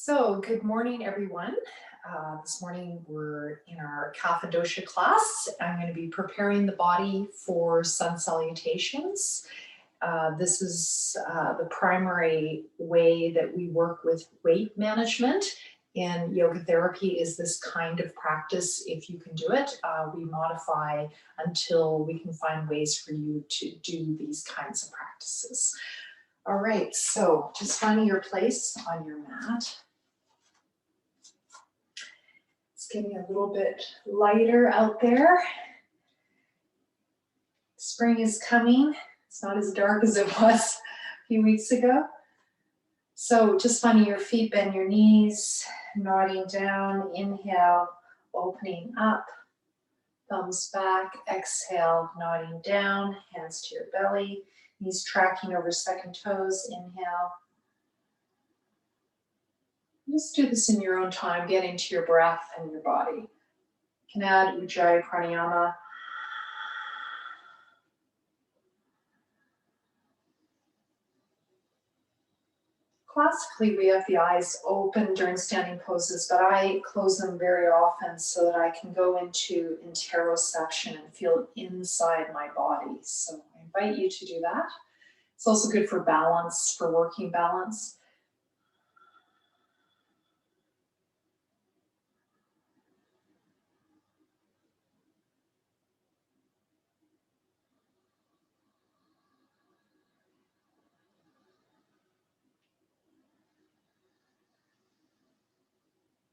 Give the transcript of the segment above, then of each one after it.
So, good morning, everyone. This morning we're in our Kapha Dosa class. I'm going to be preparing the body for sun salutations. This is the primary way that we work with weight management. In yoga therapy is this kind of practice. If you can do it, we modify until we can find ways for you to do these kinds of practices. All right, so just finding your place on your mat. It's getting a little bit lighter out there. Spring is coming. It's not as dark as it was a few weeks ago. So just finding your feet, bend your knees, nodding down, inhale, opening up, thumbs back, exhale, nodding down, hands to your belly, knees tracking over second toes, inhale. Just do this in your own time, get into your breath and your body. You can add Ujjayi Pranayama. Classically, we have the eyes open during standing poses, but I close them very often so that I can go into interoception and feel inside my body. So I invite you to do that. It's also good for balance, for working balance.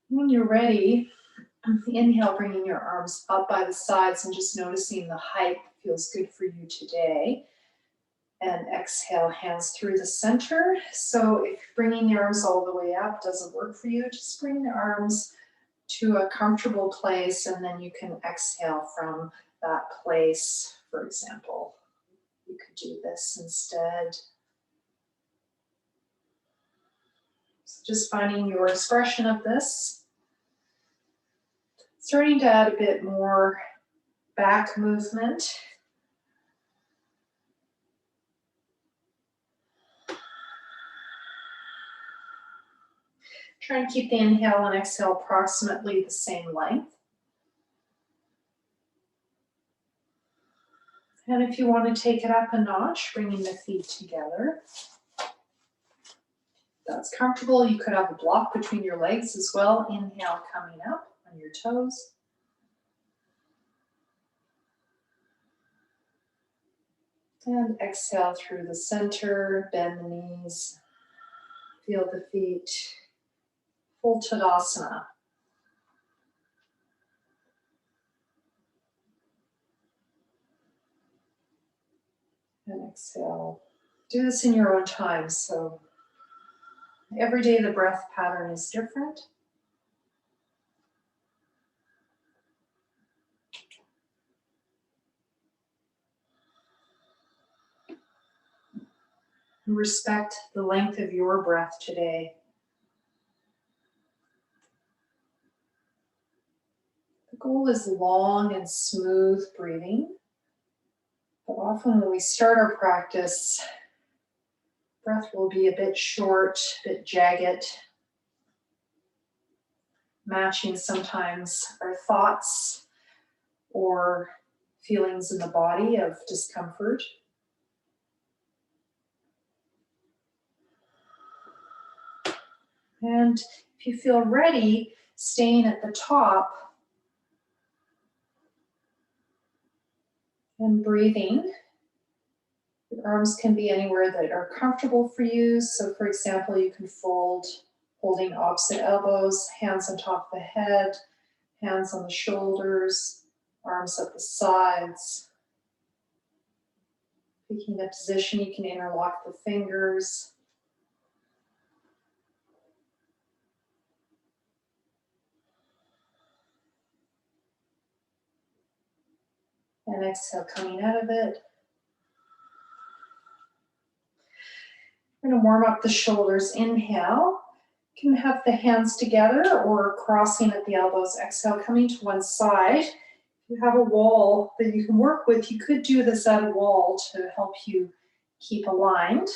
When you're ready, inhale, bringing your arms up by the sides and just noticing the height feels good for you today. And exhale, hands through the center. So if bringing the arms all the way up doesn't work for you, just bring the arms to a comfortable place and then you can exhale from that place. For example, you could do this instead. So just finding your expression of this. Starting to add a bit more back movement. Try and keep the inhale and exhale approximately the same length. And if you want to take it up a notch, bringing the feet together. That's comfortable. You could have a block between your legs as well. Inhale, coming up on your toes. And exhale through the center, bend the knees, feel the feet. Full Tadasana. And exhale. Do this in your own time. So every day the breath pattern is different. Respect the length of your breath today. The goal is long and smooth breathing. But often when we start our practice, breath will be a bit short, a bit jagged, matching sometimes our thoughts or feelings in the body of discomfort. And if you feel ready, staying at the top and breathing. The arms can be anywhere that are comfortable for you. So for example, you can fold, holding opposite elbows, hands on top of the head, hands on the shoulders, arms at the sides. Picking a position, you can interlock the fingers. And exhale, coming out of it. We're going to warm up the shoulders. Inhale. You can have the hands together or crossing at the elbows. Exhale, coming to one side. If you have a wall that you can work with, you could do this at a wall to help you keep aligned.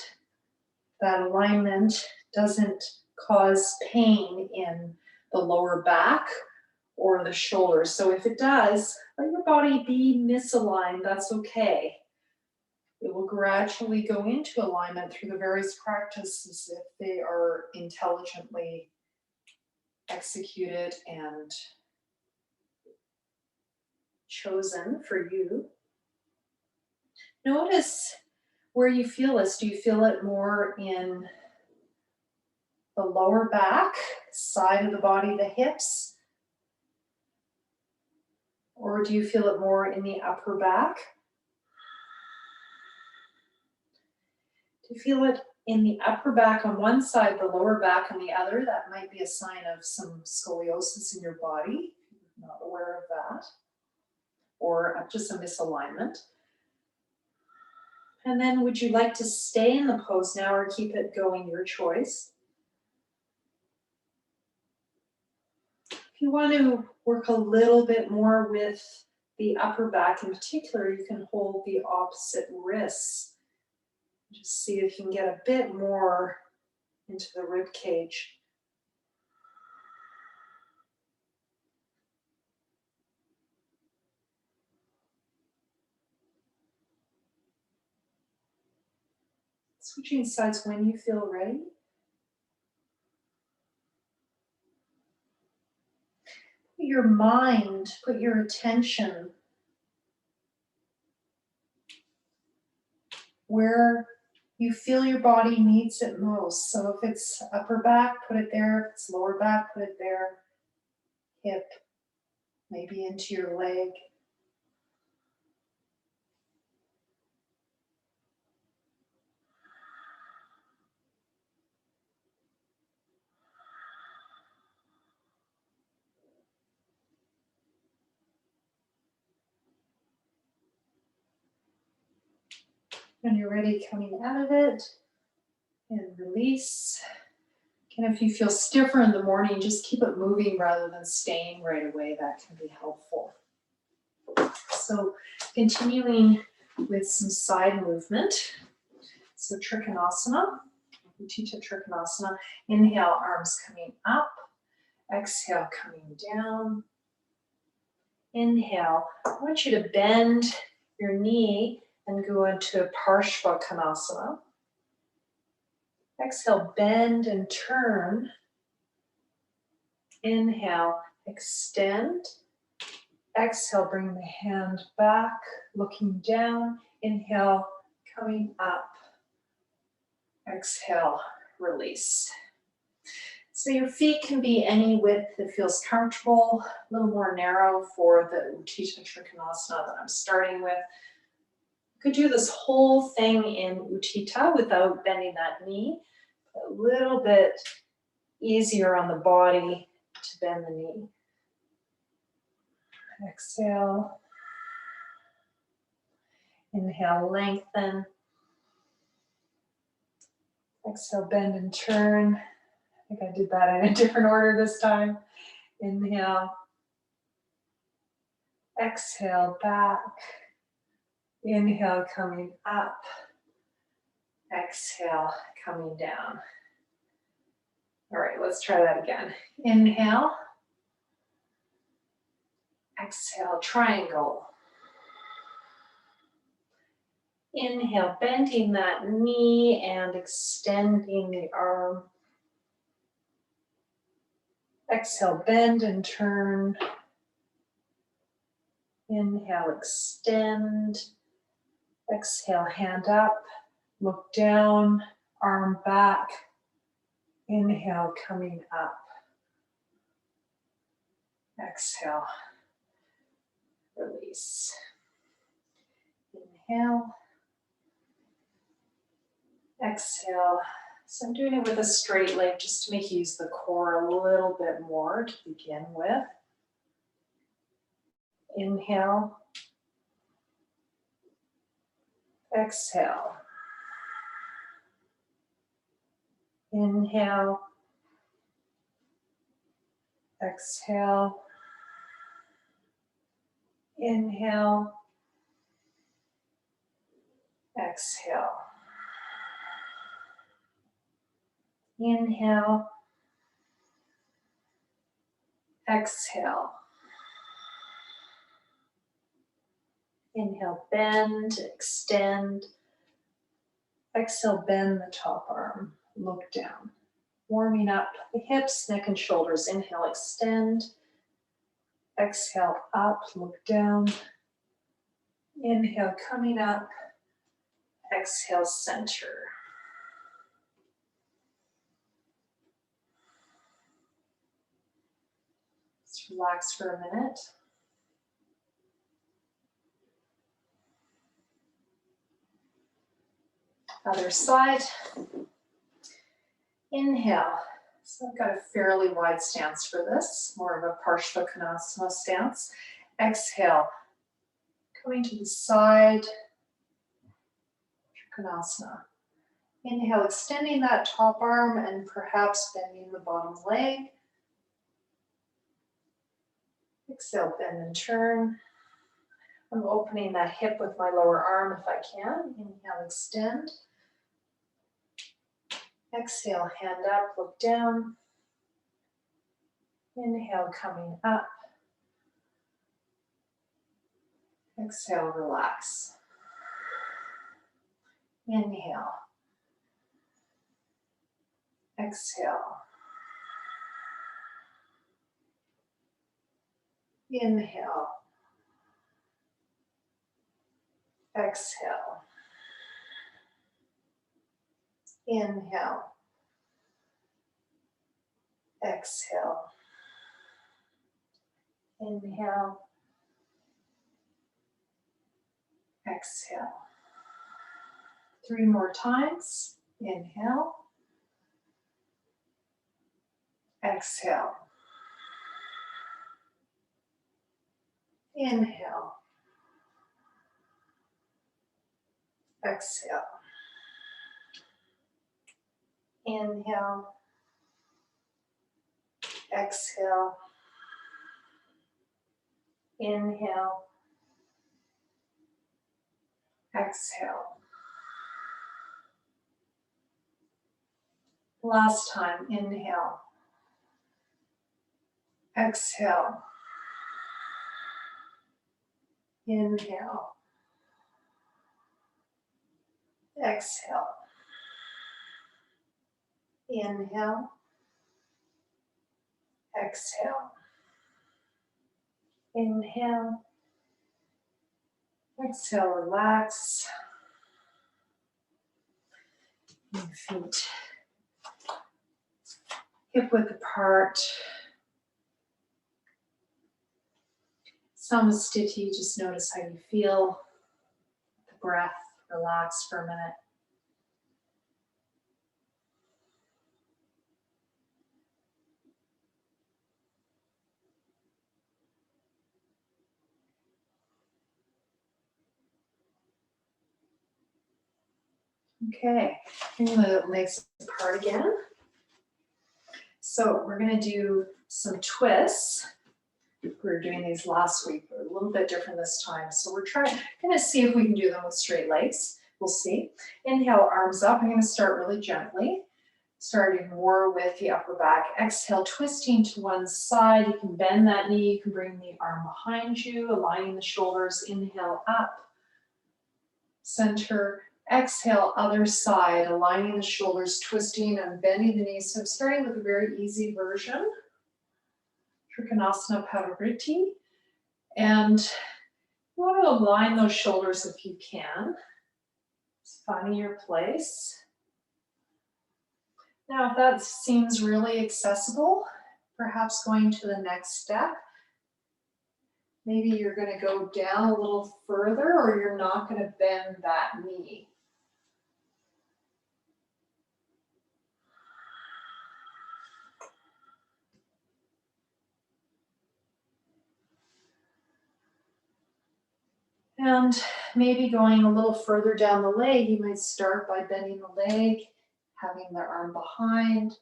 That alignment doesn't cause pain in the lower back or the shoulders. So if it does, let your body be misaligned. That's okay. It will gradually go into alignment through the various practices if they are intelligently executed and chosen for you. Notice where you feel this. Do you feel it more in the lower back, side of the body, the hips? Or do you feel it more in the upper back? Do you feel it in the upper back on one side, the lower back on the other? That might be a sign of some scoliosis in your body, if you're not aware of that, or just a misalignment. And then would you like to stay in the pose now or keep it going, your choice? If you want to work a little bit more with the upper back in particular, you can hold the opposite wrists. Just see if you can get a bit more into the rib cage. Switching sides when you feel ready. Put your mind, put your attention where you feel your body needs it most. So if it's upper back, put it there. If it's lower back, put it there. Hip, maybe into your leg. When you're ready, coming out of it and release. And if you feel stiffer in the morning, just keep it moving rather than staying right away. That can be helpful. So continuing with some side movement. So Trikonasana, Ukitasana Trikonasana. Inhale, arms coming up. Exhale, coming down. Inhale, I want you to bend your knee and go into Parshvakonasana. Exhale, bend and turn. Inhale, extend. Exhale, bring the hand back, looking down. Inhale, coming up. Exhale, release. So your feet can be any width that feels comfortable, a little more narrow for the Ukitasana Trikonasana that I'm starting with. You could do this whole thing in Uttita without bending that knee. A little bit easier on the body to bend the knee. Exhale. Inhale, lengthen. Exhale, bend and turn. I think I did that in a different order this time. Inhale. Exhale, back. Inhale, coming up. Exhale, coming down. All right, let's try that again. Inhale. Exhale, triangle. Inhale, bending that knee and extending the arm. Exhale, bend and turn. Inhale, extend. Exhale, hand up, look down, arm back. Inhale, coming up. Exhale, release. Inhale. Exhale. So I'm doing it with a straight leg just to make you use the core a little bit more to begin with. Inhale. Exhale. Inhale. Exhale. Inhale. Exhale. Inhale. Exhale. Inhale, bend, extend. Exhale, bend the top arm, look down. Warming up the hips, neck and shoulders. Inhale, extend. Exhale, up, look down. Inhale, coming up. Exhale, center. Just relax for a minute. Other side. Inhale. So I've got a fairly wide stance for this, more of a Parshvakonasana stance. Exhale. Coming to the side. Trikonasana. Inhale, extending that top arm and perhaps bending the bottom leg. Exhale, bend and turn. I'm opening that hip with my lower arm if I can. Inhale, extend. Exhale, hand up, look down. Inhale, coming up. Exhale, relax. Inhale. Exhale. Inhale. Exhale. Inhale. Exhale. Inhale. Exhale. 3 more times. Inhale. Exhale. Inhale. Exhale. Inhale. Exhale. Inhale. Exhale. Last time, inhale. Exhale. Inhale. Exhale. Inhale. Exhale. Inhale. Exhale, relax. Your feet hip width apart. Samastiti, just notice how you feel. The breath, relax for a minute. Okay, bring the legs apart again. So we're going to do some twists. We were doing these last week, but a little bit different this time. So we're going to see if we can do them with straight legs. We'll see. Inhale, arms up. I'm going to start really gently, starting more with the upper back. Exhale, twisting to one side. You can bend that knee. You can bring the arm behind you, aligning the shoulders. Inhale, up, center. Exhale, other side, aligning the shoulders, twisting and bending the knees. So I'm starting with a very easy version. Trikonasana Parivriti. And you want to align those shoulders if you can. Just finding your place. Now, if that seems really accessible, perhaps going to the next step. Maybe you're going to go down a little further, or you're not going to bend that knee. And maybe going a little further down the leg, you might start by bending the leg, having the arm behind.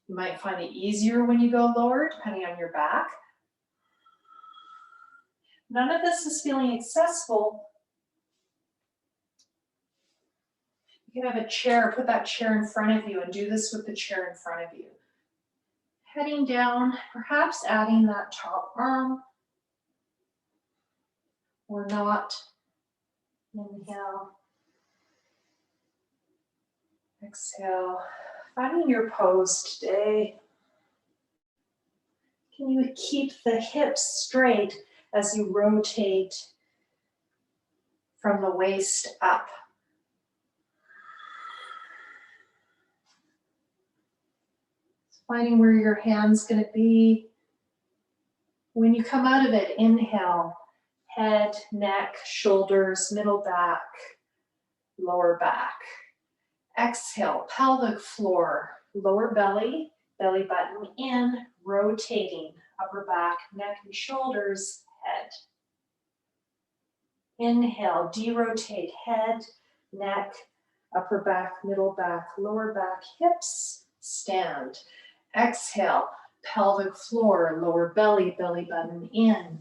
You might find it easier when you go lower, depending on your back. None of this is feeling accessible. You can have a chair, put that chair in front of you and do this with the chair in front of you. Heading down, perhaps adding that top arm or not. Inhale. Exhale. Finding your pose today. Can you keep the hips straight as you rotate from the waist up? Finding where your hand's going to be. When you come out of it, inhale, head, neck, shoulders, middle back, lower back. Exhale, pelvic floor, lower belly, belly button in, rotating, upper back, neck and shoulders, head. Inhale, derotate, head, neck, upper back, middle back, lower back, hips, stand. Exhale, pelvic floor, lower belly, belly button in,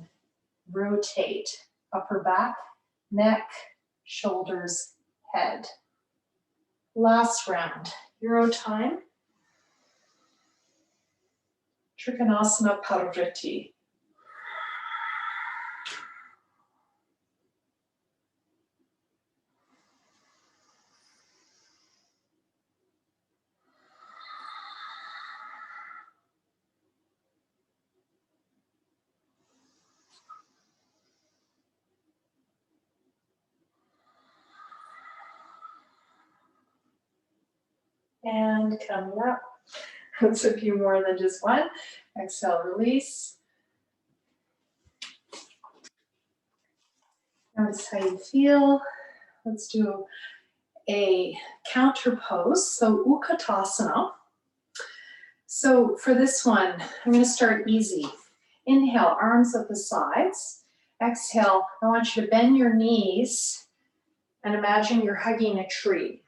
rotate, upper back, neck, shoulders, head. Last round, Euro time. Trikonasana Parivriti. And coming up. That's a few more than just one. Exhale, release. Notice how you feel. Let's do a counter pose. So Ukitasana. So for this one, I'm going to start easy. Inhale, arms at the sides. Exhale, I want you to bend your knees and imagine you're hugging a tree.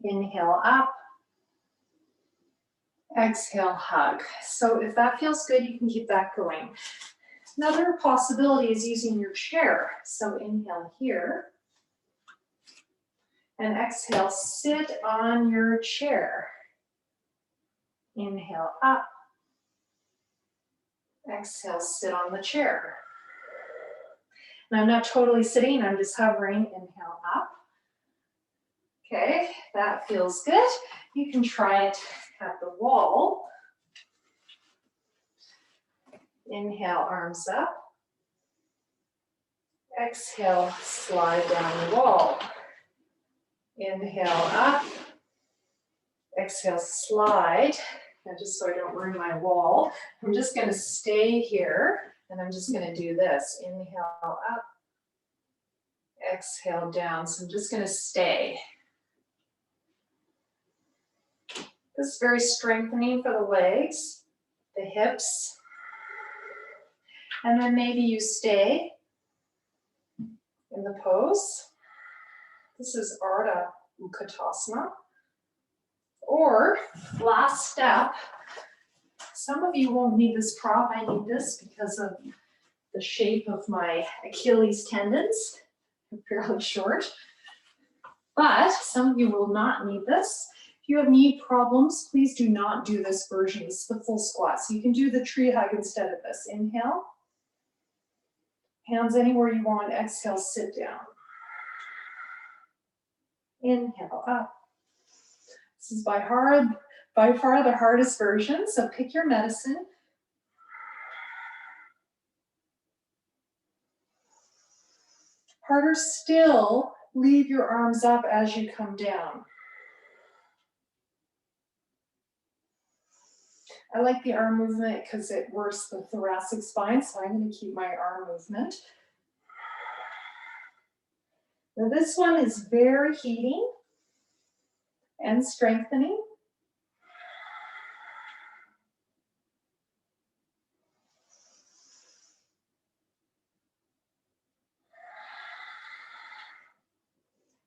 Inhale up. Exhale, hug. So if that feels good, you can keep that going. Another possibility is using your chair. So inhale here. And exhale, sit on your chair. Inhale up. Exhale, sit on the chair. And I'm not totally sitting, I'm just hovering. Inhale up. Okay, that feels good. You can try it at the wall. Inhale, arms up. Exhale, slide down the wall. Inhale up. Exhale, slide. Now just so I don't ruin my wall, I'm just going to stay here and I'm just going to do this. Inhale up. Exhale down. So I'm just going to stay. This is very strengthening for the legs, the hips. And then maybe you stay in the pose. This is Ardha Ukitasana. Or, last step, some of you won't need this prop. I need this because of the shape of my Achilles tendons. They're fairly short. But some of you will not need this. If you have knee problems, please do not do this version. This is the full squat. So you can do the tree hug instead of this. Inhale. Hands anywhere you want. Exhale, sit down. Inhale, up. This is by far the hardest version, so pick your medicine. Harder still, leave your arms up as you come down. I like the arm movement because it works the thoracic spine, so I'm going to keep my arm movement. Now this one is very heating and strengthening.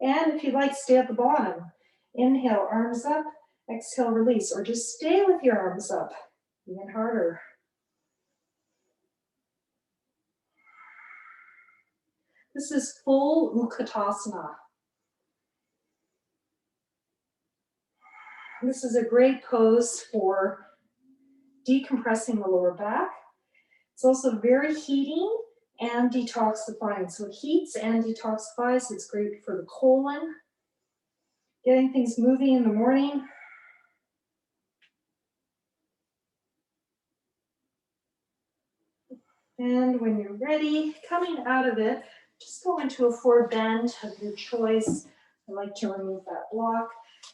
And if you like, stay at the bottom. Inhale, arms up. Exhale, release. Or just stay with your arms up. Even harder. This is full Ukitasana. This is a great pose for decompressing the lower back. It's also very heating and detoxifying. So it heats and detoxifies. It's great for the colon, getting things moving in the morning. And when you're ready, coming out of it, just go into a forward bend of your choice. I like to remove that block.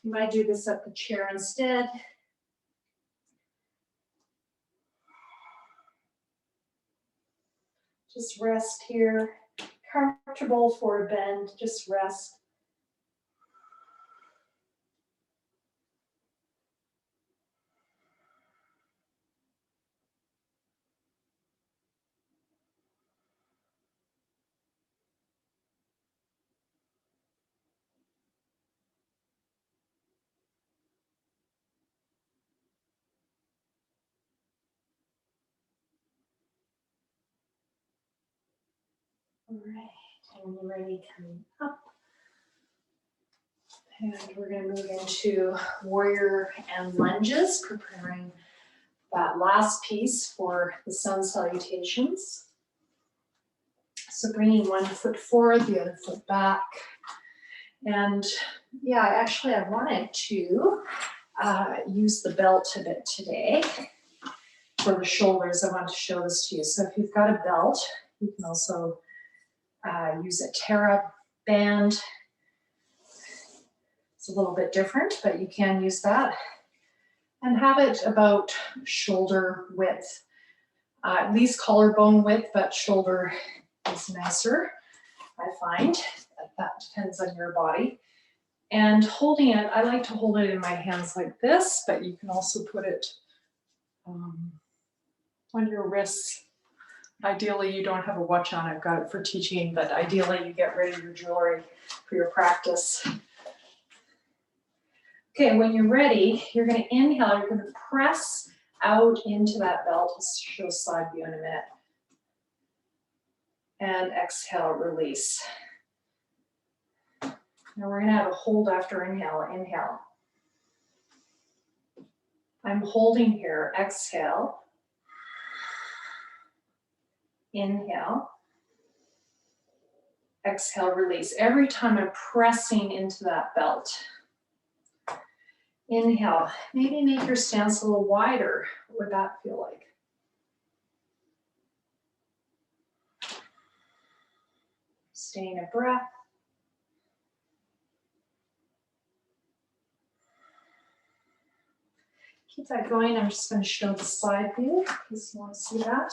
You might do this at the chair instead. Just rest here. Comfortable forward bend, just rest. All right, and you're ready, coming up. And we're going to move into warrior and lunges, preparing that last piece for the sun salutations. So bringing one foot forward, the other foot back. And yeah, actually I wanted to use the belt a bit today for the shoulders. I want to show this to you. So if you've got a belt, you can also use a Tera band. It's a little bit different, but you can use that. And have it about shoulder width. At least collarbone width, but shoulder is nicer, I find. That depends on your body. And holding it, I like to hold it in my hands like this, but you can also put it on your wrists. Ideally, you don't have a watch on. I've got it for teaching, but ideally you get rid of your jewelry for your practice. Okay, when you're ready, you're going to inhale, you're going to press out into that belt. I'll show side view in a minute. And exhale, release. Now we're going to have a hold after inhale. Inhale. I'm holding here. Exhale. Inhale. Exhale, release. Every time I'm pressing into that belt. Inhale. Maybe make your stance a little wider. What would that feel like? Staying a breath. Keep that going. I'm just going to show the side view in case you want to see that.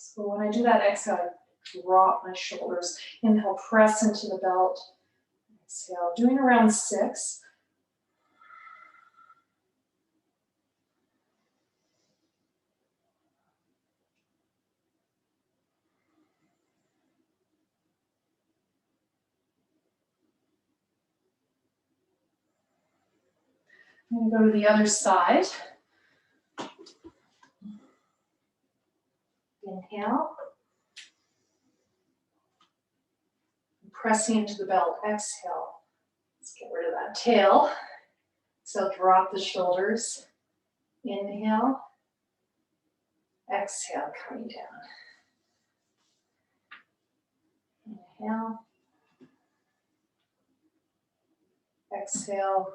So when I do that exhale, I drop my shoulders. Inhale, press into the belt. Exhale, doing around 6. I'm going to go to the other side. Inhale. Pressing into the belt. Exhale. Let's get rid of that tail. So drop the shoulders. Inhale. Exhale, coming down. Inhale. Exhale.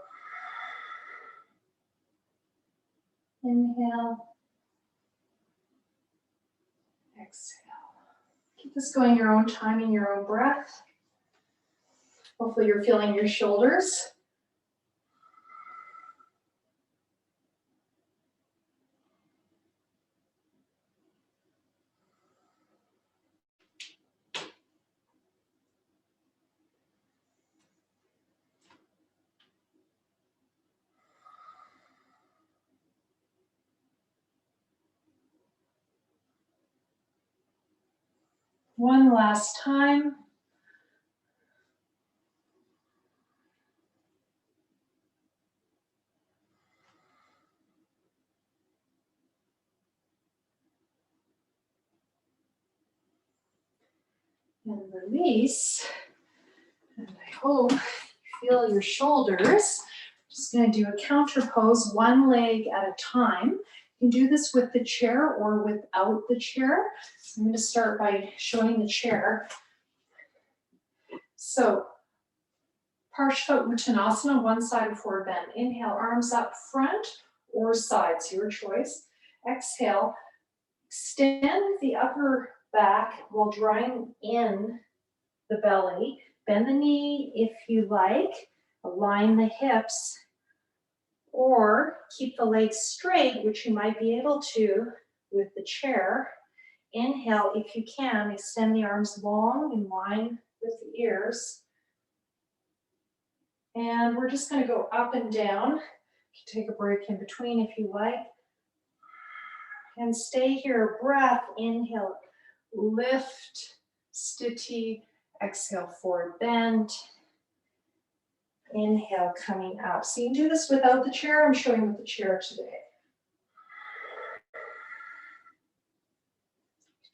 Inhale. Exhale. Keep this going your own time in your own breath. Hopefully you're feeling your shoulders. One last time. And release. And I hope you feel your shoulders. Just going to do a counter pose, one leg at a time. You can do this with the chair or without the chair. So I'm going to start by showing the chair. So, Salutation Uttanasana, one side forward bend. Inhale, arms up front or sides, your choice. Exhale, extend the upper back while drawing in the belly. Bend the knee if you like. Align the hips. Or keep the legs straight, which you might be able to with the chair. Inhale, if you can, extend the arms long in line with the ears. And we're just going to go up and down. You can take a break in between if you like. And stay here, breath, inhale, lift, sthiti, exhale, forward bend. Inhale, coming up. So you can do this without the chair. I'm showing with the chair today.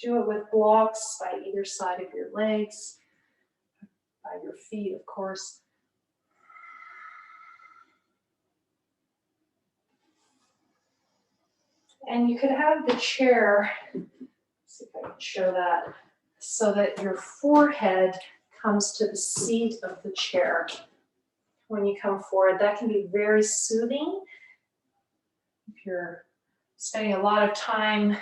Do it with blocks by either side of your legs, by your feet, of course. And you could have the chair, let's see if I can show that, so that your forehead comes to the seat of the chair when you come forward. That can be very soothing. If you're spending a lot of time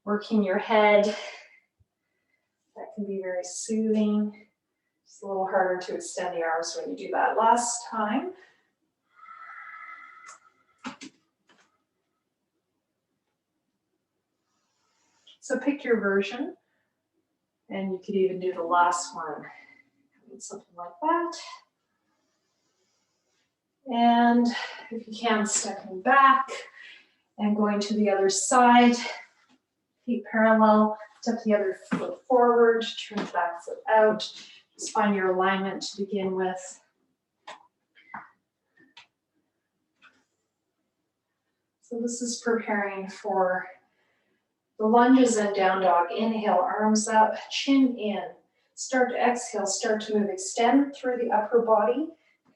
working your head, that can be very soothing. It's a little harder to extend the arms when you do that. Last time. So pick your version, and you could even do the last one, something like that. And if you can, stepping back and going to the other side, feet parallel, step the other foot forward, turn the back foot out. Just find your alignment to begin with. So this is preparing for the lunges and down dog. Inhale, arms up, chin in. Start to exhale, start to move. Extend through the upper body.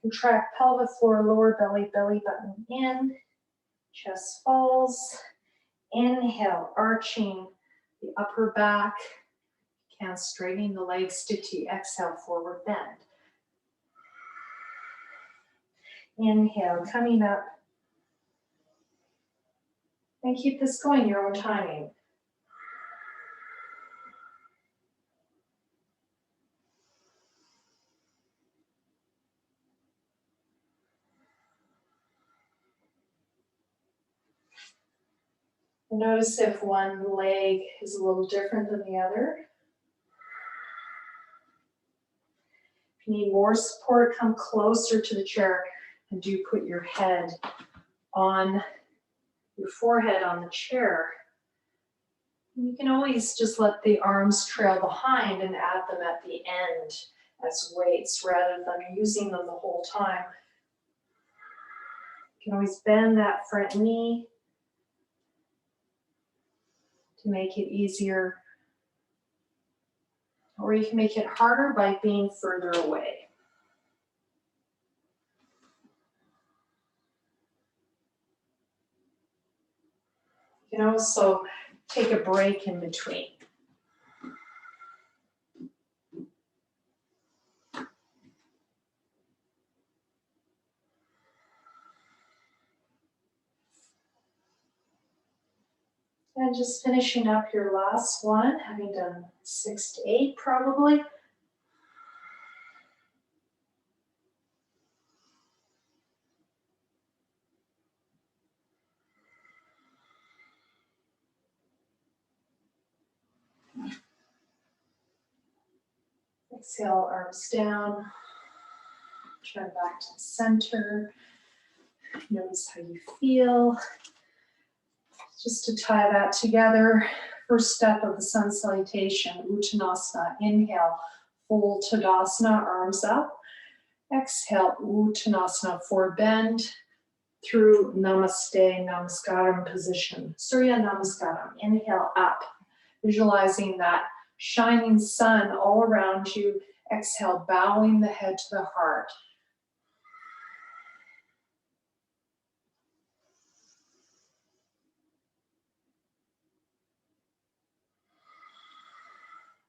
Contract pelvic floor, lower belly, belly button in. Chest falls. Inhale, arching the upper back. Can straightening the legs, sthiti. Exhale, forward bend. Inhale, coming up. And keep this going, your own timing. Notice if one leg is a little different than the other. If you need more support, come closer to the chair and do put your head on, your forehead on the chair. You can always just let the arms trail behind and add them at the end as weights rather than using them the whole time. You can always bend that front knee to make it easier, or you can make it harder by being further away. You can also take a break in between. And just finishing up your last one, having done 6 to 8 probably. Exhale, arms down. Turn back to the center. Notice how you feel. Just to tie that together first step of the sun salutation, Uttanasana. Inhale, full Tadasana, arms up. Exhale, Uttanasana, forward bend through Namaste, Namaskaram position. Surya Namaskaram. Inhale up, visualizing that shining sun all around you. Exhale, bowing the head to the heart.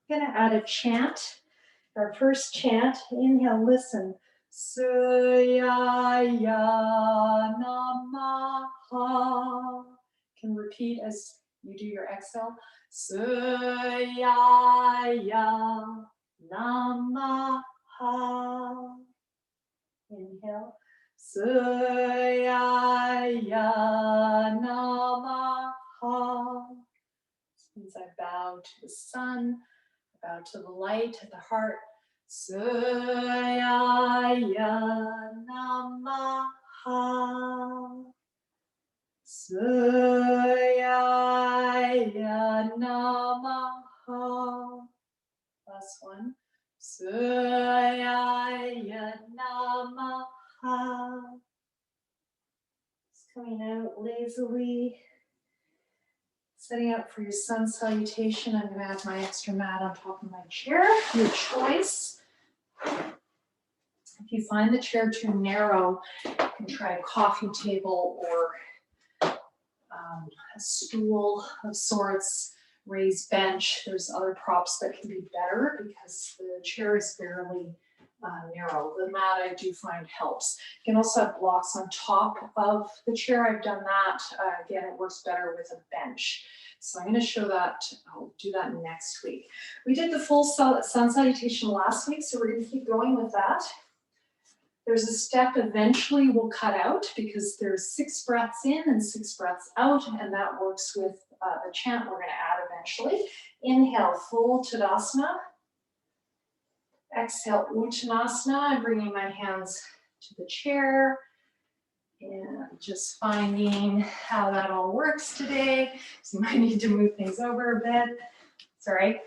I'm going to add a chant. Our first chant, inhale, listen. Surya Namaha. Can repeat as you do your exhale. Surya Namaha. Inhale. Surya Namaha. This means I bow to the sun. Bow to the light, to the heart. Surya Namaha. Surya Namaha. Last one. Surya Namaha. It's coming out lazily. Setting up for your sun salutation, I'm going to add my extra mat on top of my chair, your choice. If you find the chair too narrow, you can try a coffee table or a stool of sorts, raised bench. There's other props that can be better because the chair is fairly narrow. The mat I do find helps. You can also have blocks on top of the chair. I've done that. Again, it works better with a bench. So I'm going to show that. I'll do that next week. We did the full sun salutation last week, so we're going to keep going with that. There's a step eventually we'll cut out because there's 6 breaths in and 6 breaths out, and that works with the chant we're going to add eventually. Inhale, full Tadasana. Exhale, Uttanasana. I'm bringing my hands to the chair and just finding how that all works today. So you might need to move things over a bit. Sorry.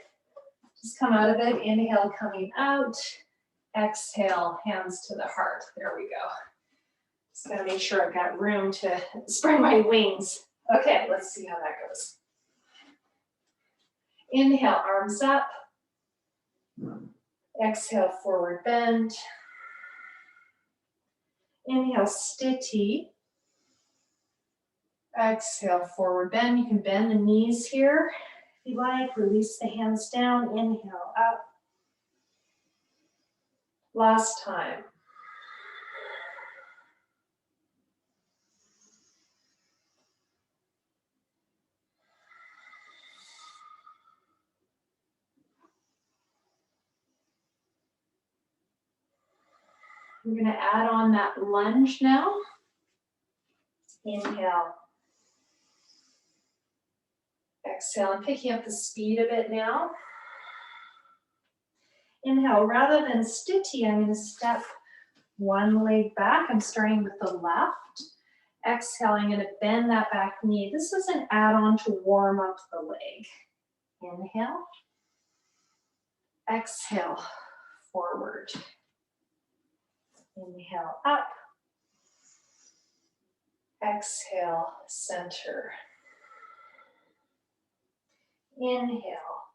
Just come out of it. Inhale, coming out. Exhale, hands to the heart. There we go. Just gotta make sure I've got room to spread my wings. Okay, let's see how that goes. Inhale, arms up. Exhale, forward bend. Inhale, sthiti. Exhale, forward bend. You can bend the knees here if you like. Release the hands down. Inhale, up. Last time. I'm going to add on that lunge now. Inhale. Exhale, I'm picking up the speed a bit now. Inhale, rather than sthiti, I'm going to step one leg back. I'm starting with the left. Exhale, I'm going to bend that back knee. This is an add-on to warm up the leg. Inhale. Exhale, forward. Inhale, up. Exhale, center. Inhale.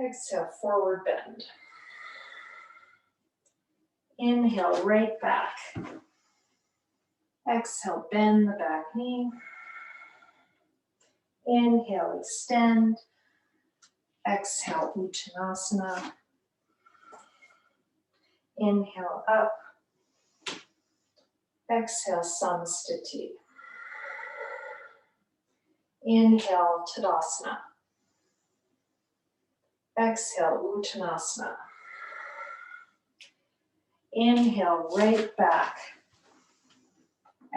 Exhale, forward bend. Inhale, right back. Exhale, bend the back knee. Inhale, extend. Exhale, Uttanasana. Inhale, up. Exhale, samsthiti. Inhale, Tadasana. Exhale, Uttanasana. Inhale, right back.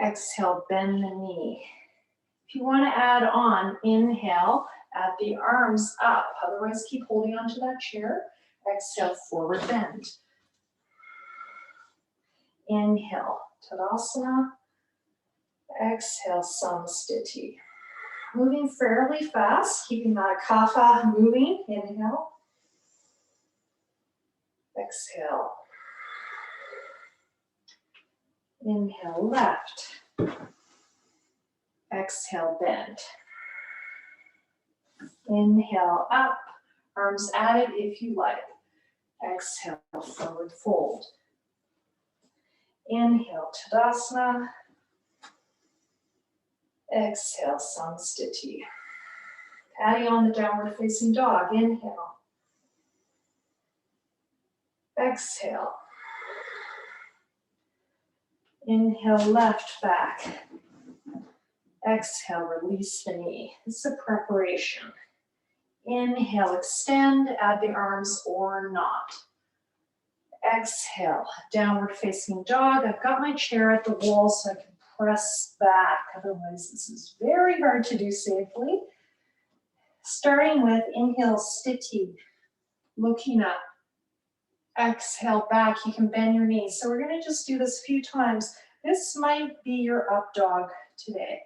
Exhale, bend the knee. If you want to add on, inhale, add the arms up. Otherwise, keep holding onto that chair. Exhale, forward bend. Inhale, Tadasana. Exhale, samsthiti. moving fairly fast, keeping that kapha moving. Inhale. Exhale. Inhale, left. Exhale, bend. Inhale, up. Arms added if you like. Exhale, forward fold. Inhale, Tadasana. Exhale, Samastiti. Adding on the downward facing dog. Inhale. Exhale. Inhale, left back. Exhale, release the knee. This is a preparation. Inhale, extend, add the arms or not. Exhale, downward facing dog. I've got my chair at the wall so I can press back. Otherwise, this is very hard to do safely. Starting with inhale, Sthiti, looking up. Exhale, back. You can bend your knees. So we're going to just do this a few times. This might be your up dog today.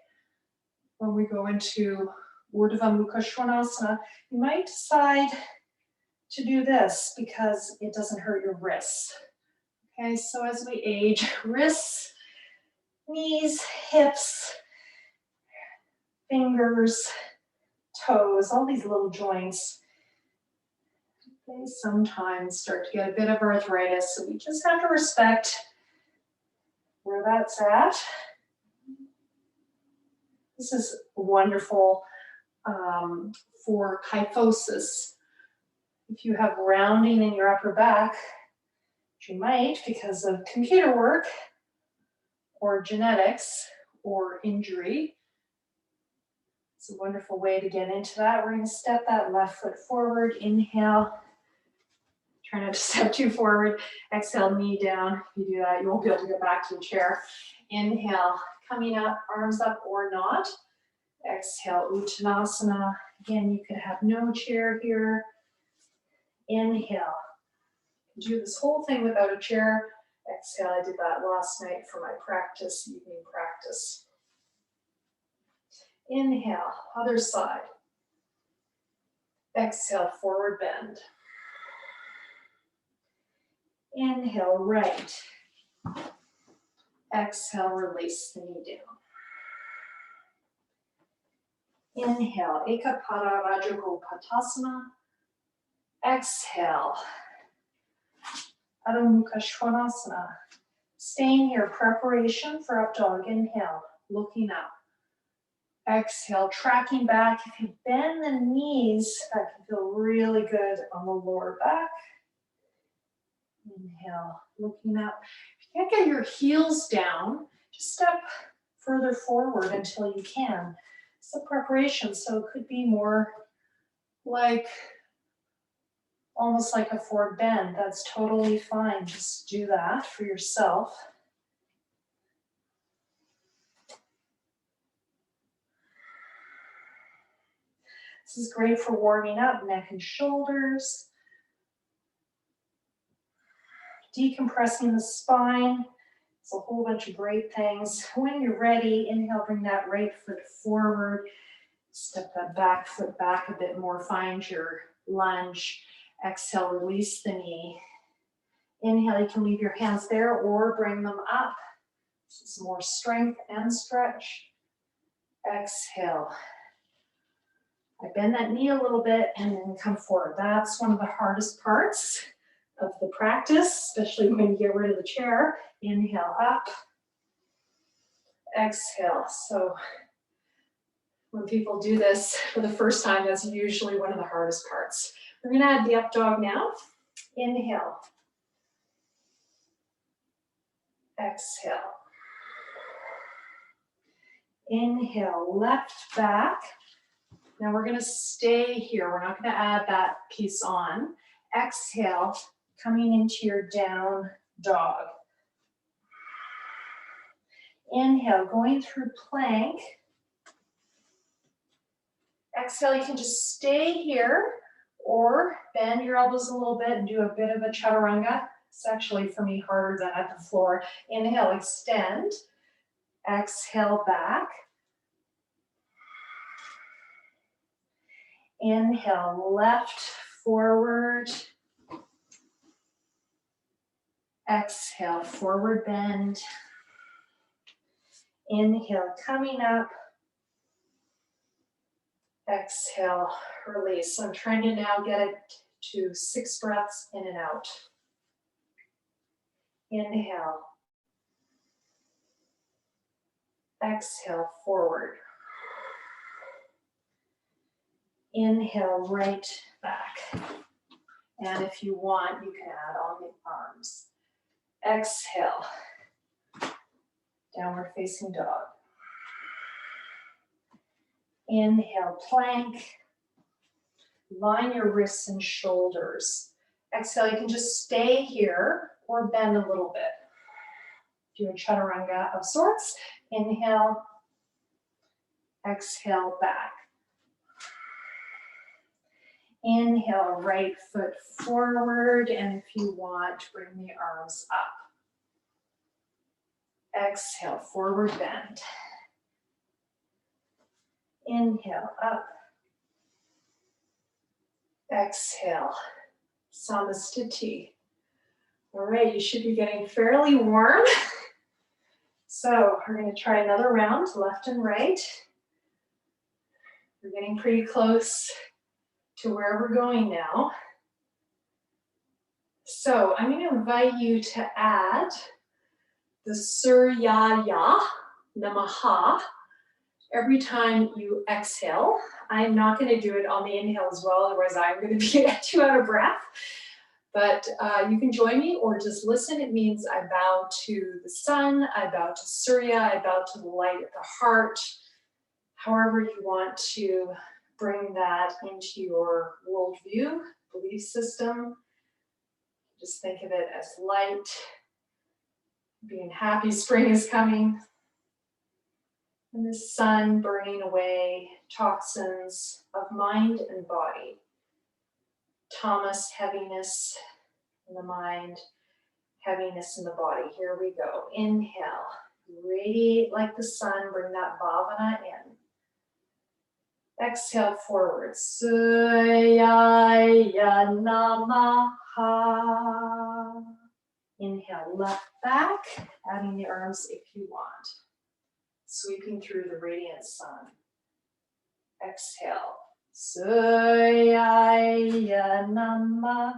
When we go into Urdhva Mukha Svanasana, you might decide to do this because it doesn't hurt your wrists. Okay, so as we age, wrists, knees, hips, fingers, toes, all these little joints, they sometimes start to get a bit of arthritis, so we just have to respect where that's at. This is wonderful for kyphosis. If you have rounding in your upper back, which you might because of computer work or genetics or injury, it's a wonderful way to get into that. We're going to step that left foot forward. Inhale. Try not to step too forward. Exhale, knee down. If you do that, you won't be able to get back to the chair. Inhale, coming up, arms up or not. Exhale, Uttanasana. Again, you could have no chair here. Inhale. Do this whole thing without a chair. Exhale, I did that last night for my practice, evening practice. Inhale, other side. Exhale, forward bend. Inhale, right. Exhale, release the knee down. Inhale, Ekapada Rajagopatasana. Exhale, Adho Mukha Svanasana. Staying here, preparation for up dog. Inhale, looking up. Exhale, tracking back. If you bend the knees, that can feel really good on the lower back. Inhale, looking up. If you can't get your heels down, just step further forward until you can. It's a preparation, so it could be more like, almost like a forward bend. That's totally fine. Just do that for yourself. This is great for warming up neck and shoulders. Decompressing the spine. It's a whole bunch of great things. When you're ready, inhale, bring that right foot forward. Step that back foot back a bit more. Find your lunge. Exhale, release the knee. Inhale, you can leave your hands there or bring them up. This is more strength and stretch. Exhale. I bend that knee a little bit and then come forward. That's one of the hardest parts of the practice, especially when you get rid of the chair. Inhale up, exhale. So when people do this for the first time, that's usually one of the hardest parts. We're going to add the up dog now. Inhale, exhale. Inhale, left back. Now we're going to stay here. We're not going to add that piece on. Exhale, coming into your down dog. Inhale, going through plank. Exhale, you can just stay here or bend your elbows a little bit and do a bit of a chaturanga. It's actually, for me, harder than at the floor. Inhale, extend. Exhale, back. Inhale, left, forward. Exhale, forward bend. Inhale, coming up. Exhale, release. So I'm trying to now get it to 6 breaths in and out. Inhale. Exhale, forward. Inhale, right back. And if you want, you can add on the arms. Exhale, downward facing dog. Inhale, plank. Line your wrists and shoulders. Exhale, you can just stay here or bend a little bit. Do a chaturanga of sorts. Inhale, exhale, back. Inhale, right foot forward, and if you want, bring the arms up. Exhale, forward bend. Inhale, up. Exhale, Samastiti. All right, you should be getting fairly warm. So we're going to try another round, left and right. We're getting pretty close to where we're going now. So I'm going to invite you to add the Surya Namaha every time you exhale. I'm not going to do it on the inhale as well, otherwise I'm going to be too out of breath. But you can join me or just listen. It means I bow to the sun, I bow to Surya, I bow to the light at the heart. However you want to bring that into your worldview, belief system. Just think of it as light, being happy spring is coming, and the sun burning away toxins of mind and body. Tamas, heaviness in the mind, heaviness in the body. Here we go. Inhale, radiate like the sun, bring that bhavana in. Exhale forward. Surya Namaha. Inhale, left back, adding the arms if you want. Sweeping through the radiant sun. Exhale. Surya Namaha.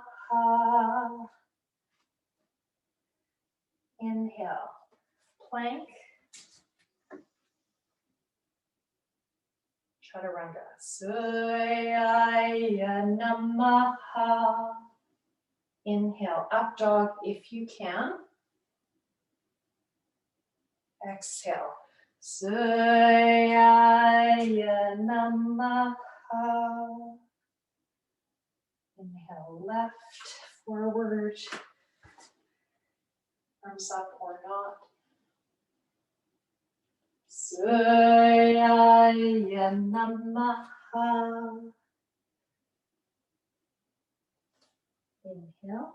Inhale, plank. Chaturanga. Surya Namaha. Inhale, up dog if you can. Exhale. Surya Namaha. Inhale, left, forward. Arms up or not. Surya Namaha. Inhale.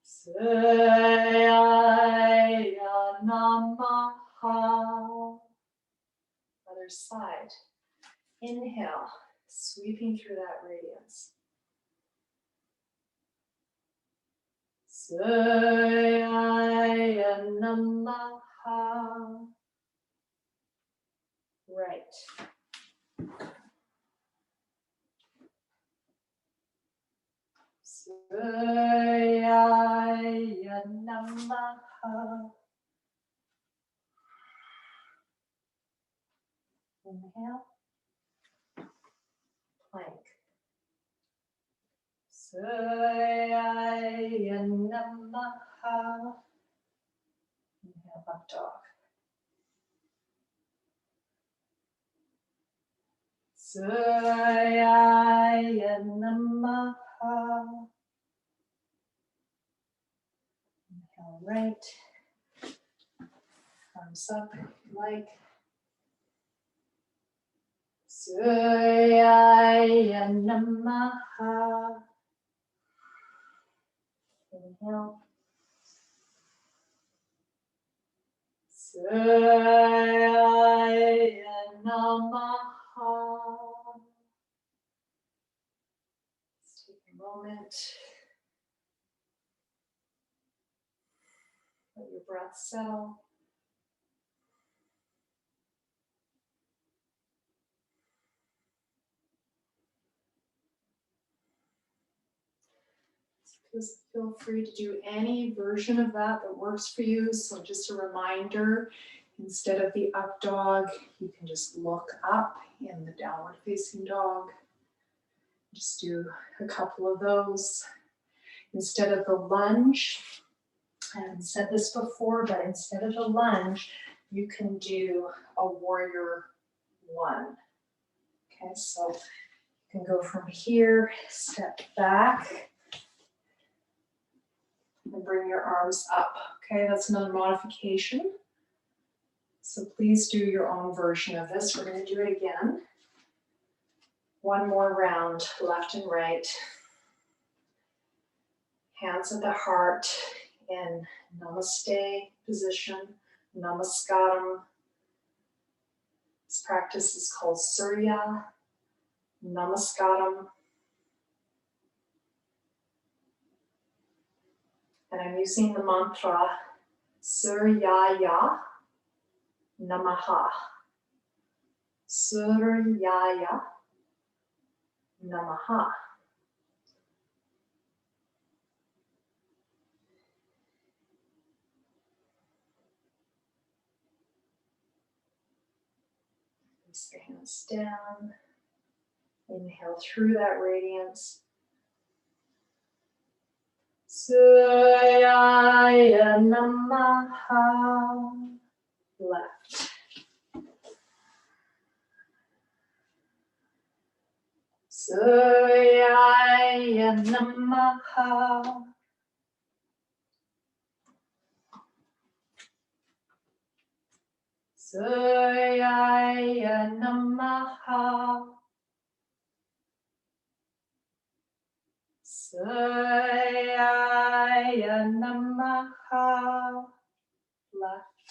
Surya Namaha. Other side. Inhale, sweeping through that radiance. Surya Namaha. Right. Surya Namaha. Inhale. Plank. Surya Namaha. Inhale, up dog. Surya Namaha. Inhale, right. Arms up, like. Surya Namaha. Inhale. Surya Namaha. Let's take a moment. Let your breath settle. Feel free to do any version of that that works for you. So just a reminder, instead of the up dog, you can just look up in the downward facing dog. Just do a couple of those. Instead of the lunge, I haven't said this before, but instead of the lunge, you can do a warrior one. Okay, so you can go from here, step back, and bring your arms up. Okay, that's another modification. So please do your own version of this. We're going to do it again. One more round, left and right. Hands at the heart in Namaste position, Namaskaram. This practice is called Surya Namaskaram. And I'm using the mantra Suryaya Namaha. Suryaya Namaha. Place the hands down. Inhale through that radiance. Suryaya Namaha. Left. Suryaya Namaha. Suryaya Namaha. Suryaya Namaha. Left.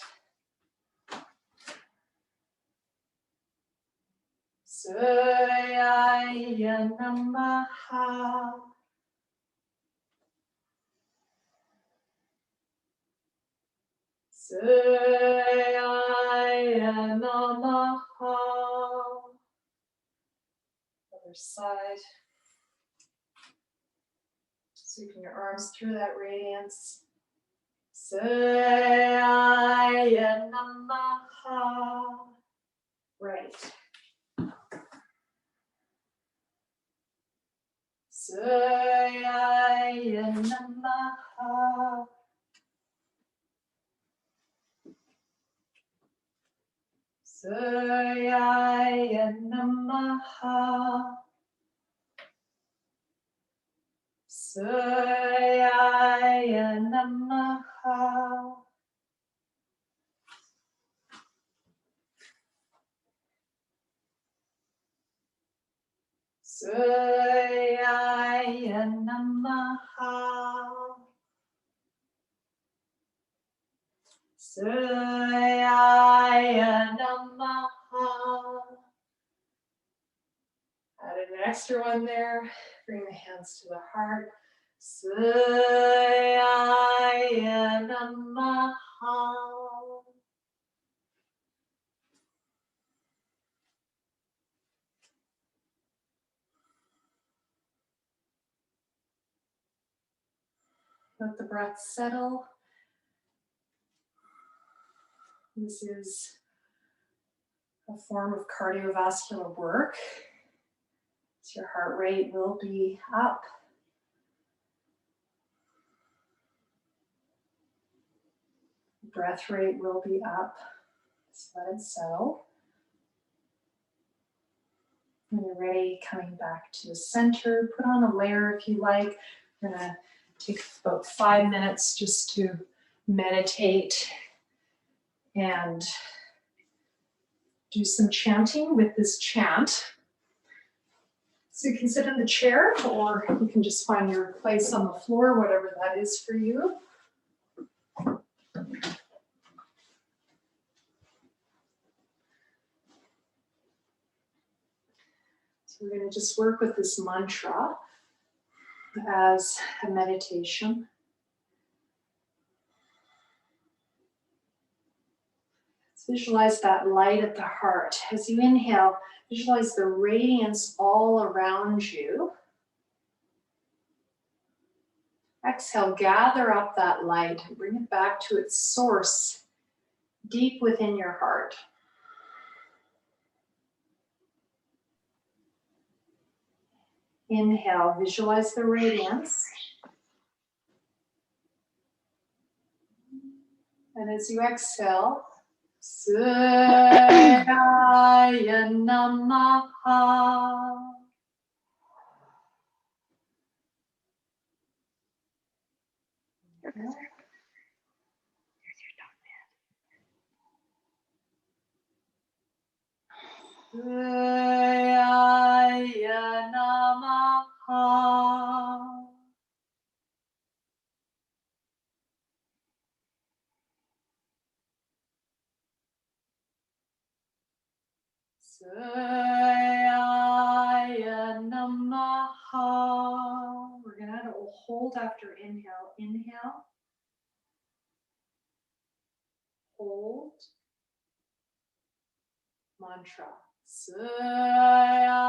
Suryaya Namaha. Suryaya Namaha. Other side. Sweeping your arms through that radiance. Suryaya Namaha. Right. Surya Namaha. Surya Namaha. Surya Namaha. Surya Namaha. Surya Namaha. Added an extra one there. Bring the hands to the heart. Surya Namaha. Let the breath settle. This is a form of cardiovascular work. So your heart rate will be up. Breath rate will be up. Just let it settle. When you're ready, coming back to the center, put on a layer if you like. We're gonna take about 5 minutes just to meditate and do some chanting with this chant. So you can sit in the chair or you can just find your place on the floor, whatever that is for you. So we're going to just work with this mantra as a meditation. Let's visualize that light at the heart. As you inhale, visualize the radiance all around you. Exhale, gather up that light and bring it back to its source, deep within your heart. Inhale, visualize the radiance. And as you exhale, Surya Namaskaram. Surya Namaskaram. Surya Namaskaram. We're going to have a hold after inhale. Inhale. Hold. Mantra. Surya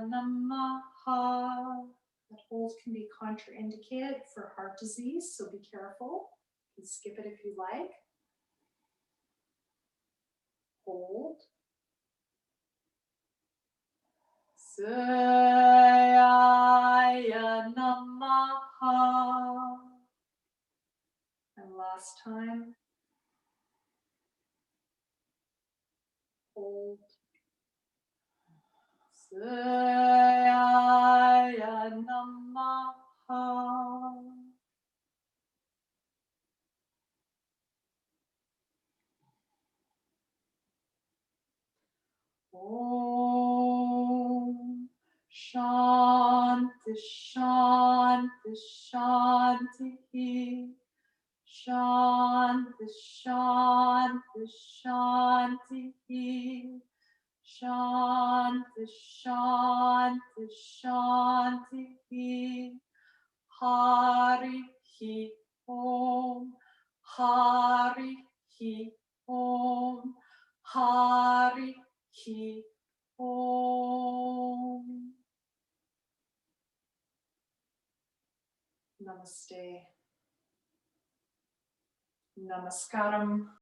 Namaskaram. That hold can be contraindicated for heart disease, so be careful. You can skip it if you like. Hold. Surya Namaskaram. And last time. Hold. Surya Namaskaram. Om Shanti Shanti Shanti. Shanti Shanti Shanti. Shanti Shanti Shanti. Hari Om. Hari Om. Hari Om. Namaste. Namaskaram.